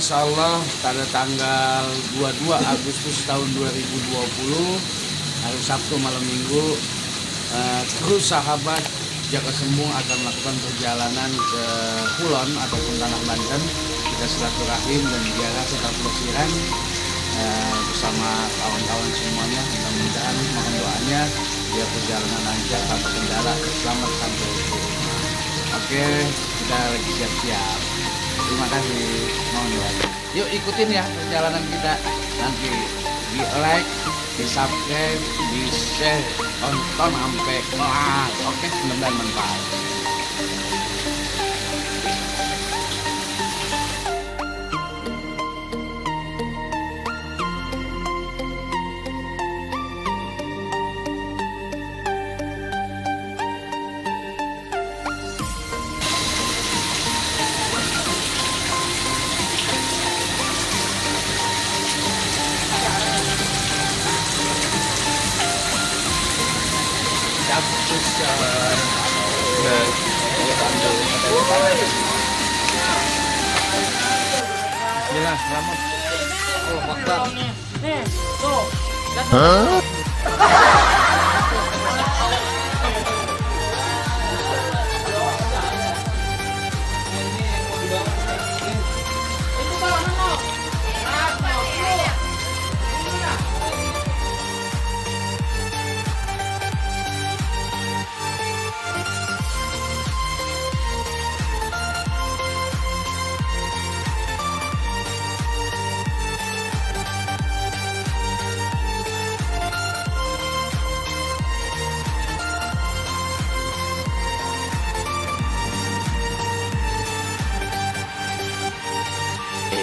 insya Allah pada tanggal 22 Agustus tahun 2020 hari Sabtu malam Minggu, kru sahabat Jaga Sembung akan melakukan perjalanan ke Kulon ataupun Tanah Banten. Kita silaturahim dan ziarah serta pelesiran bersama kawan-kawan semuanya. Mudah-mudahan mohon doanya biar perjalanan lancar tanpa kendala, selamat sampai di rumah. Oke, kita lagi siap-siap. Terima kasih, mohon doanya. Yuk ikutin ya perjalanan kita. Nanti di like, di subscribe, di share, tonton sampai kelar. Oke, mudah-mudahan manfaat. Bismillah, selamat. Allah Akbar. Nih, tuh.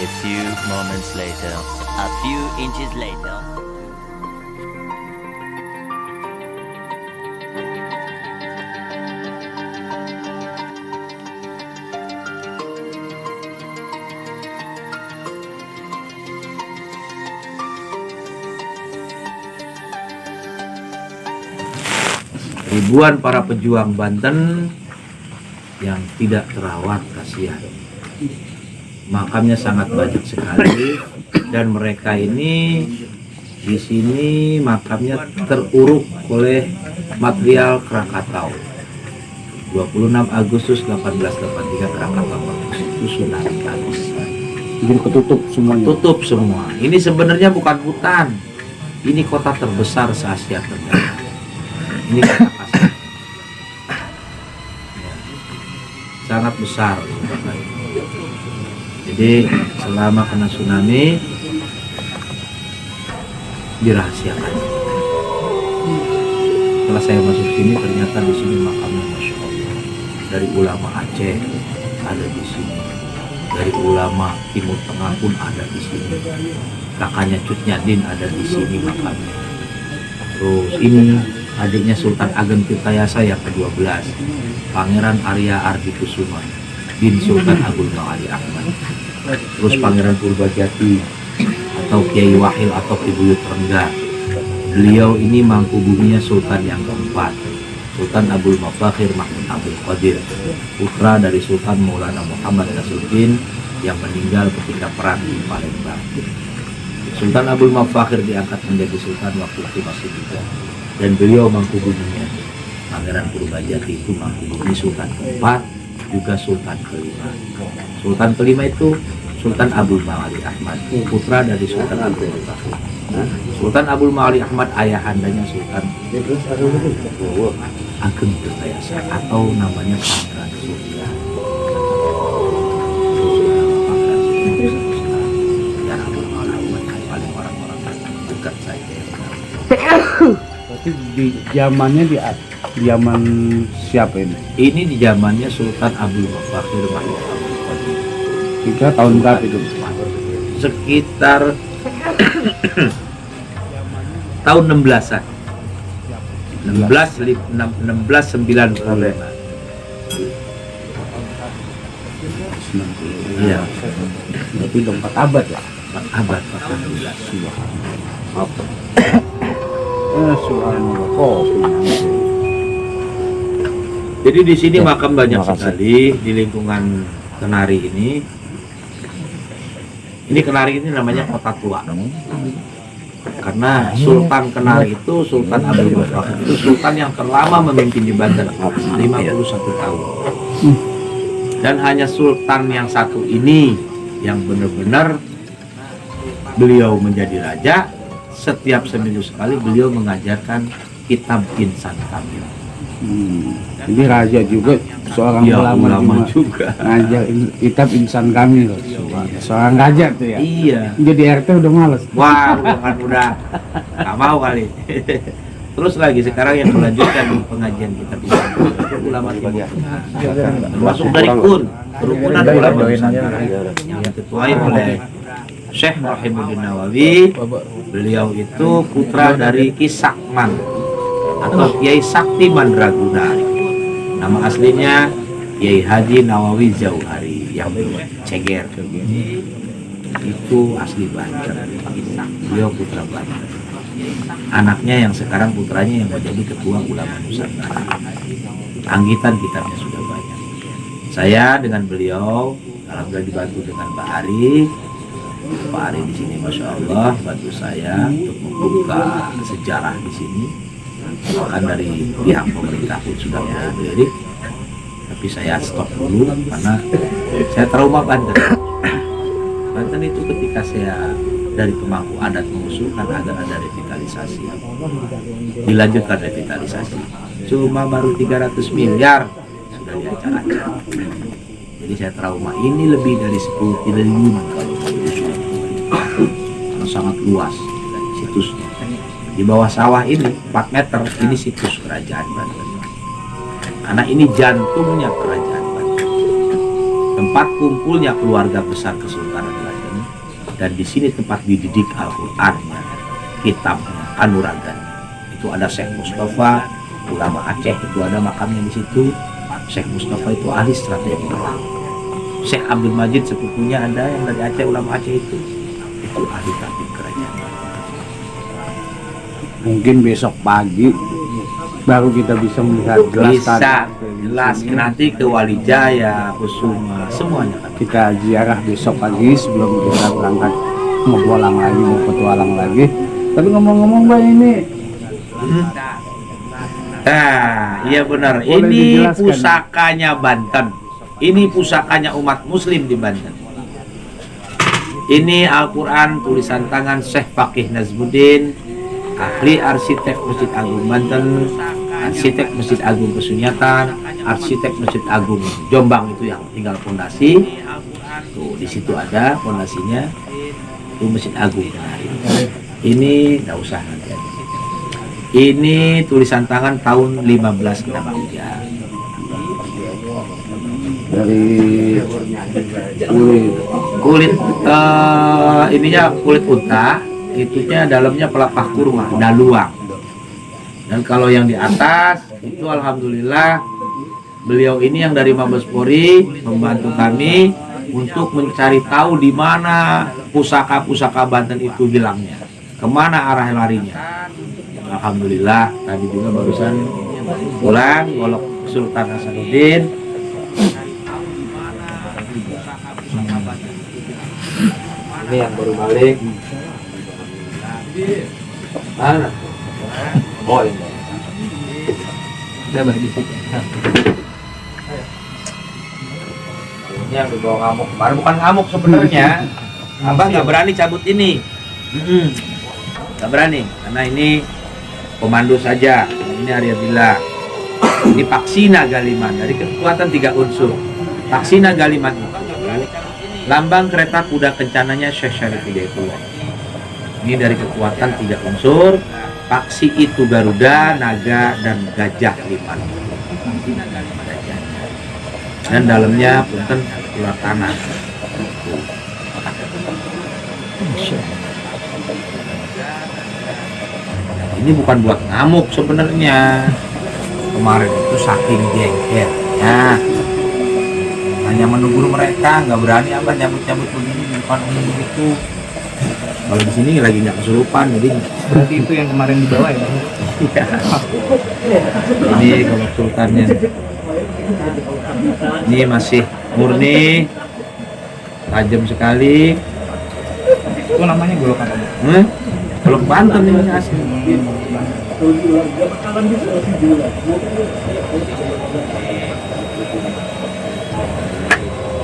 A few moments later, a few inches later. Ribuan para pejuang Banten yang tidak terawat, kasihan. Makamnya sangat banyak sekali dan mereka ini di sini makamnya teruruk oleh material Krakatau. 26 Agustus 1883 Krakatau susunan habis. Jadi ketutup semuanya. Tutup semua. Ini sebenarnya bukan hutan. Ini kota terbesar se-Asia Tenggara. Ini kota Kasar. Ya. Sangat besar kota ini. Jadi selama kena tsunami dirahasiakan. Setelah saya masuk sini ternyata di sini makamnya Masya Allah. Dari ulama Aceh ada di sini. Dari ulama Timur Tengah pun ada di sini. Kakaknya Cut Nyadin ada di sini makamnya. Terus ini adiknya Sultan Ageng Tirtayasa yang ke-12, Pangeran Arya Ardikusuma bin Sultan Abdul Ali Ahmad. Terus Pangeran Purbajati atau Kiai Wahil atau Ki Buyut Rengga. Beliau ini mangku buminya Sultan yang keempat, Sultan Abdul Mafakhir Mahmud Abdul Qadir, putra dari Sultan Maulana Muhammad Nasruddin yang meninggal ketika perang di Palembang. Sultan Abdul Mafakhir diangkat menjadi Sultan waktu itu masih muda, dan beliau mangku buminya Pangeran Purbajati itu mangku bumi Sultan keempat, juga Sultan kelima. Sultan kelima itu Sultan Abdul Ma'ali Ahmad, putra dari Sultan Abdul Mafakhir. Sultan Abdul Ma'ali Ahmad ayahandanya Sultan Ageng Tirtayasa atau namanya Pangeran Surya. Dan Abdul Ma'ali Ahmad paling orang-orang dekat saya. Berarti di zamannya di zaman siapa ini? Ini di zamannya Sultan Abdul Mafakhir Mahmud Abdul Qadir. Kita tahun berapa itu? Sekitar tahun 16-an. 1695. Iya. Berarti udah 4 abad lah. 4 abad. 14. Subhanallah. Kopi. Jadi di sini makam banyak terima kasih. sekali di lingkungan Kenari ini. Ini Kenari ini namanya kota tua. Karena Sultan Kenari itu, Sultan Abdul Barak itu sultan yang terlama memimpin di Banten, 51 tahun. Dan hanya sultan yang satu ini yang benar-benar beliau menjadi raja. Setiap seminggu sekali beliau mengajarkan kitab Insan Kamil. Jadi raja juga seorang Ya, ulama juga. ngajar kitab Insan Kamil. Seorang raja tuh ya. Iya. Jadi RT udah males. Wah, udah nggak mau kali. Terus lagi sekarang yang melanjutkan di pengajian kitab Insan Kamil itu ulama Timur Tengah. Termasuk dari KUN, kerukunan ulama Nusantara yang diketuai oleh Syekh Rahimuddin Nawawi. Beliau itu putra dari Ki Sakman atau Kiai Sakti Mandraguna. Nama aslinya Kiai Haji Nawawi Jauhari yang Ceger. Itu asli Banten. Beliau putra Banten. Anaknya yang sekarang putranya yang menjadi ketua ulama Nusantara. Anggitan kitabnya sudah banyak. Saya dengan beliau alhamdulillah dibantu dengan Pak Ari. Pak Ari di sini masya Allah bantu saya untuk membuka sejarah di sini. Bahkan dari pihak pemerintah pun sudah melirik, tapi saya stop dulu karena saya trauma Banten. Banten itu ketika saya dari pemangku adat mengusulkan agar ada revitalisasi, dilanjutkan revitalisasi, cuma baru 300 miliar sudah diacak-acak. Jadi saya trauma, ini lebih dari 10 triliun kalau diusul karena sangat luas situsnya. Di bawah sawah ini 4 meter, ini situs kerajaan Banten. Karena ini jantungnya kerajaan Banten, tempat kumpulnya keluarga besar Kesultanan Banten, dan di sini tempat dididik Al-Qur'annya, kitabnya, kanuragan. Itu ada Syekh Mustafa, ulama Aceh, itu ada makamnya di situ. Syekh Mustafa itu ahli strategi perang. Syekh Abdul Majid sepupunya ada yang dari Aceh, ulama Aceh itu ahli taktik kerajaan. Mungkin besok pagi baru kita bisa melihat jelas. Bisa jelas nanti ke Walijaya, Kusuma, semuanya kan. Kita ziarah besok pagi sebelum kita berangkat mau pulang lagi, mau petualang lagi. Tapi ngomong-ngomong Bang, ini Iya benar. Boleh Ini dijelaskan? pusakanya Banten. Ini pusakanya umat Muslim di Banten. Ini Al-Quran tulisan tangan Syekh Fakih Nazmuddin, ahli arsitek Masjid Agung Banten, arsitek Masjid Agung Kesunyatan, arsitek Masjid Agung Jombang itu yang tinggal fondasi. Tuh di situ ada fondasinya. Itu Masjid Agung. Ini nggak usah nanti aja. Ini tulisan tangan tahun 15 Hijriah. dari Kulit ininya kulit unta, itunya dalamnya pelepah kurma, daluang. Dan kalau yang di atas itu alhamdulillah beliau ini yang dari Mabespori membantu kami untuk mencari tahu di mana pusaka-pusaka Banten itu hilangnya, kemana arah larinya. Alhamdulillah tadi juga barusan pulang golok Sultan Hasanuddin. Ini yang baru balik. Mana? Oh ini. Udah balik di situ. Ini yang dibawa ngamuk kemarin, bukan ngamuk sebenarnya. Abah nggak berani cabut ini. Nggak berani karena ini komando saja. Ini Aryabila. Ini Paksina Galiman dari kekuatan 3 unsur. Paksina Galiman itu lambang kereta kuda kencananya Syekh Syarif Hidayatullah. Ini dari kekuatan 3 unsur. Paksi itu Garuda, naga, dan gajah liman. Dan dalamnya punten ular tanah. Ini bukan buat ngamuk sebenarnya. Kemarin itu saking jengkelnya, hanya menunggu mereka, nggak berani apa nyambut-nyambut begini di depan umum begitu. Kalau di sini lagi nggak kesurupan, jadi Berarti itu yang kemarin dibawa ya? iya. Ini kalau sultannya, ini masih murni, tajam sekali. Itu namanya golok apa? Golok Banten ini asli.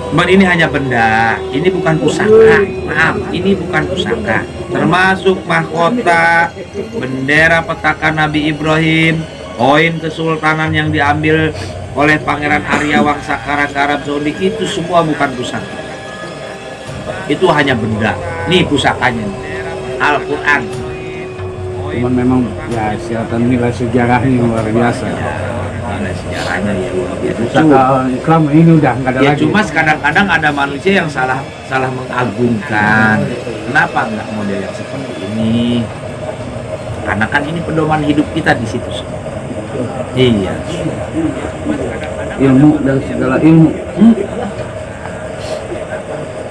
Cuman ini hanya benda, ini bukan pusaka. Maaf, ini bukan pusaka. Termasuk mahkota, bendera petaka Nabi Ibrahim, koin kesultanan yang diambil oleh Pangeran Arya Wangsa Karang Arab Saudi, itu semua bukan pusaka. Itu hanya benda. Nih pusakanya, Al-Quran. Cuman memang ya silakan nilai sejarahnya yang luar biasa. Ada sejarahnya ya luar biasa. Pusaka Islam ini udah nggak ada Ya lagi. cuma kadang-kadang ada manusia yang salah mengagungkan. Kenapa nggak model yang seperti ini? Karena kan ini pedoman hidup kita di situ. Iya. Ilmu dan segala ilmu.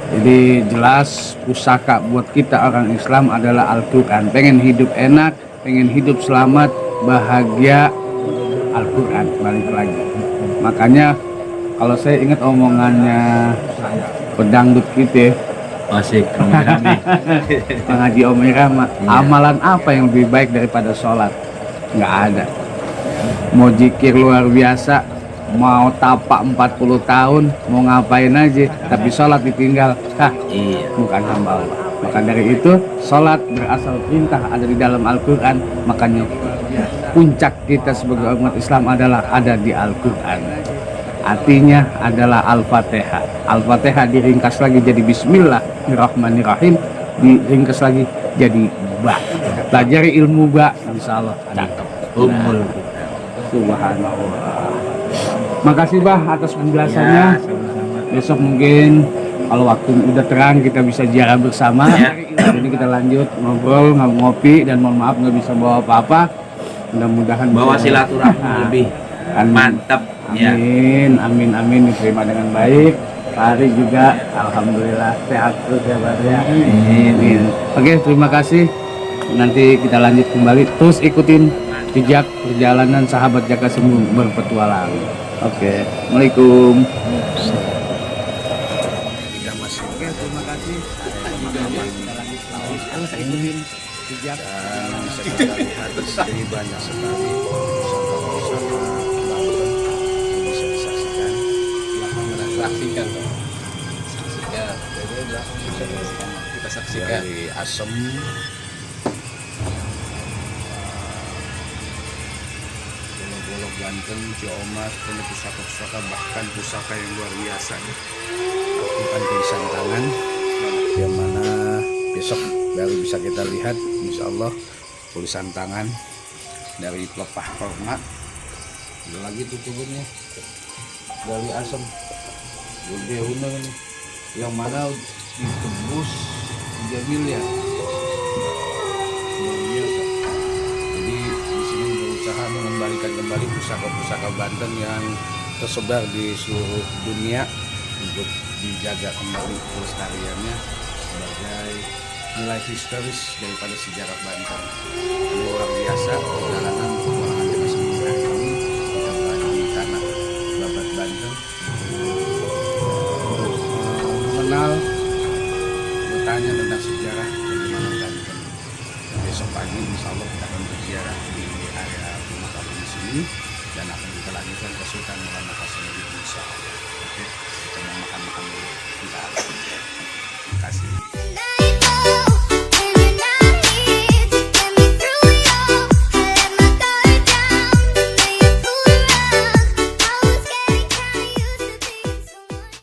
Jadi jelas pusaka buat kita orang Islam adalah Al-Quran. Pengen hidup enak, pengen hidup selamat, bahagia, Al-Quran balik lagi. Makanya kalau saya ingat omongannya pedangdut kita, Asik. Bang Haji Om Irama, amalan apa yang lebih baik daripada sholat? Nggak ada. Mau zikir luar biasa, mau tapak 40 tahun, mau ngapain aja, tapi sholat ditinggal, Iya. bukan hamba Allah. Maka dari itu, sholat berasal perintah ada di dalam Al-Quran. Makanya puncak kita sebagai umat Islam adalah ada di Al-Quran. Artinya adalah Al-Fatihah. Al-Fatihah diringkas lagi jadi Bismillahirrahmanirrahim, diringkas lagi jadi ba. Pelajari ilmu ba, insya Allah cakep. Umul. Subhanallah. Makasih Bah atas penjelasannya. Ya, sama-sama. Besok mungkin kalau waktu udah terang kita bisa ziarah bersama. Ya. Jadi kita lanjut ngobrol, ngopi, dan mohon maaf nggak bisa bawa apa-apa. Mudah-mudahan Bawa bisa- silaturahmi Nah, lebih mantap ya. Amin, amin, amin, diterima dengan baik. Pak Ari juga, alhamdulillah sehat terus ya Pak ya. Amin. Oke, terima kasih. Nanti kita lanjut kembali. Terus ikutin jejak perjalanan sahabat Jaka Sembung berpetualang. Oke, Assalamualaikum. Oke, terima kasih. Terus ikutin jejak. Bisa kita lihat dari banyak sekali pusaka-pusaka Banten yang bisa disaksikan. Saksikan dong. Saksikan. Kita saksikan dari Asem. Golok Banten, Ciomas, punya pusaka-pusaka, bahkan pusaka yang luar biasa nih. Bukan tulisan tangan, yang mana besok baru bisa kita lihat, insya Allah tulisan tangan dari pelepah hormat. Ada lagi tuh turunnya dari Asem, gede bener ini, yang mana ditembus 3 miliar. Luar biasa. Jadi di sini berusaha mengembalikan kembali pusaka-pusaka Banten yang tersebar di seluruh dunia untuk dijaga kembali kelestariannya sebagai nilai historis daripada sejarah Banten. Ini luar biasa perjalanan petualangan Jaka Sembung hari ini kita berada di tanah Babat Banten mengenal, bertanya tentang sejarah bagaimana Banten. Besok pagi insya Allah kita akan berziarah di area pemakaman di sini dan akan kita lanjutkan ke Sultan Muhammad Hasanuddin insya Allah. Oke.